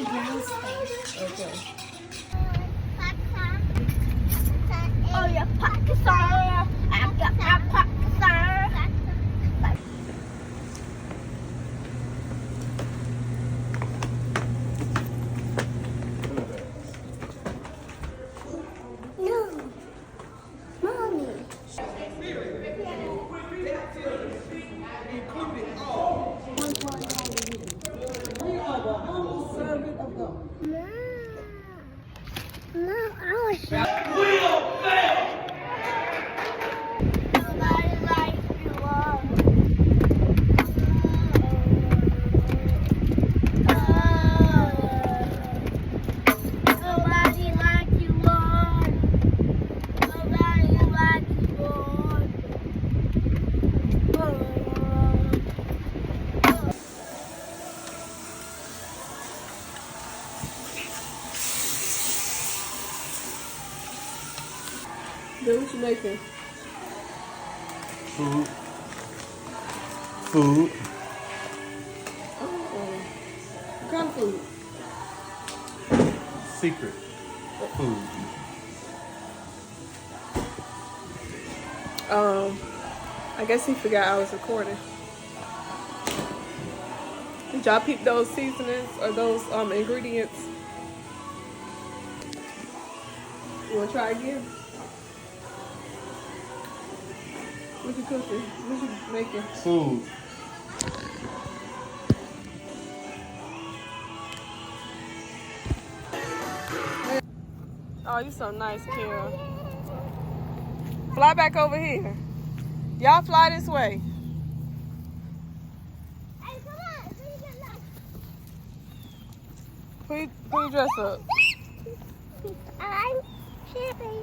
downstairs. Okay. Oh, yeah, Pakistan. I got my Pakistan. No. Mommy. No, I was sure. We'll fail! Nobody likes you all. Nobody likes you all. Nobody likes you all. Then what you making? Food. Food. Oh. What kind of food? Secret. Food. I guess he forgot I was recording. Did y'all peep those seasonings or those ingredients? You wanna try again? What you cooking? What you making? Food. Oh, you so nice, Kara. Fly back over here. Y'all fly this way. Hey, come on. So you get lost. Put your dress up. I'm shipping.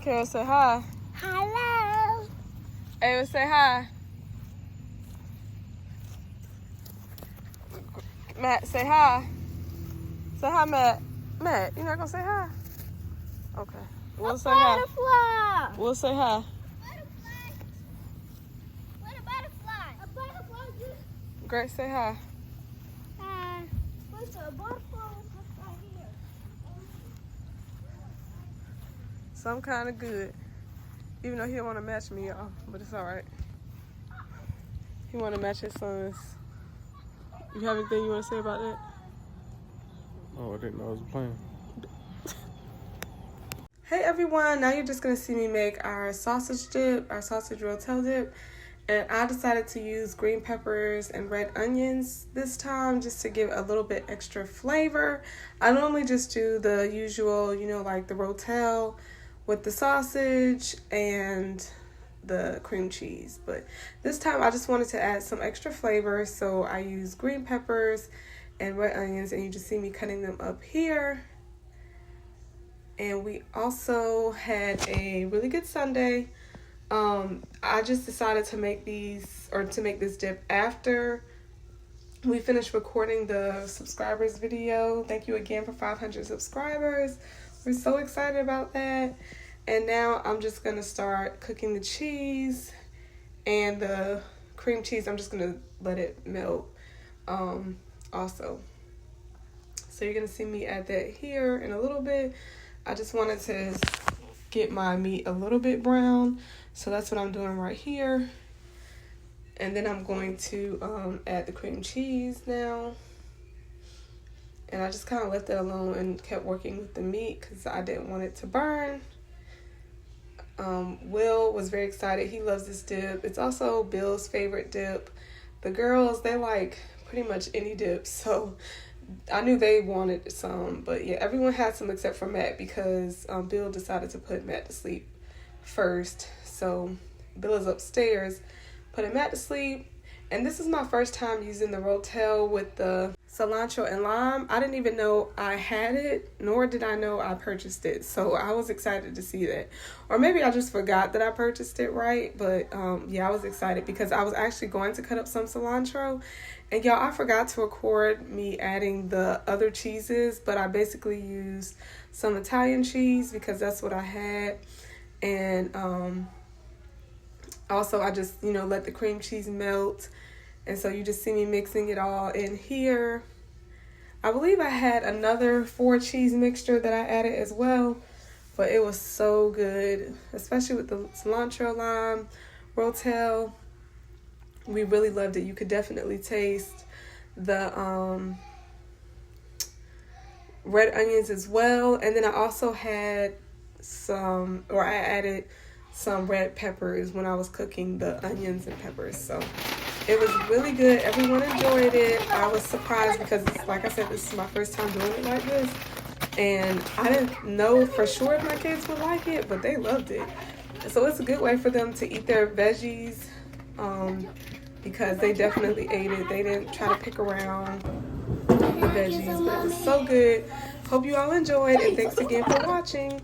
Kara, say hi. Hello. Ava, say hi. Matt, say hi. Say hi, Matt. Matt, you're not gonna say hi? Okay. We'll say hi. Butterfly. We'll say hi. Butterfly. What a butterfly? A butterfly. Great, say hi. What's a butterfly right here? Some kind of good. Even though he don't want to match me, y'all, but it's all right. He want to match his sons. You have anything you want to say about that? Oh, I didn't know I was playing. Hey everyone, now you're just going to see me make our sausage dip, our sausage rotel dip. And I decided to use green peppers and red onions this time just to give a little bit extra flavor. I normally just do the usual, you know, like the rotel with the sausage and the cream cheese. But this time I just wanted to add some extra flavor, so I used green peppers and red onions, and you just see me cutting them up here. And we also had a really good sundae. I just decided to make this dip after we finished recording the subscribers video. Thank you again for 500 subscribers. We're so excited about that. And now I'm just gonna start cooking the cheese and the cream cheese. I'm just gonna let it melt also. So you're gonna see me add that here in a little bit. I just wanted to get my meat a little bit brown, so that's what I'm doing right here. And then I'm going to add the cream cheese now. And I just kind of left it alone and kept working with the meat because I didn't want it to burn. Will was very excited. He loves this dip. It's also Bill's favorite dip. The girls, they like pretty much any dip, so I knew they wanted some. But yeah, everyone had some except for Matt because Bill decided to put Matt to sleep first. So Bill is upstairs putting Matt to sleep. And this is my first time using the rotel with the cilantro and lime. I didn't even know I had it, nor did I know I purchased it. So I was excited to see that. Or maybe I just forgot that I purchased it, right? But yeah, I was excited because I was actually going to cut up some cilantro. And y'all, I forgot to record me adding the other cheeses, but I basically used some Italian cheese because that's what I had. And also I just, let the cream cheese melt. And so you just see me mixing it all in here. I believe I had another 4 cheese mixture that I added as well, but it was so good, especially with the cilantro, lime, rotel. We really loved it. You could definitely taste the red onions as well. And then I also had I added some red peppers when I was cooking the onions and peppers. So it was really good. Everyone enjoyed it. I was surprised because, like I said, this is my first time doing it like this. And I didn't know for sure if my kids would like it, but they loved it. So it's a good way for them to eat their veggies because they definitely ate it. They didn't try to pick around the veggies, but it was so good. Hope you all enjoyed, and thanks again for watching.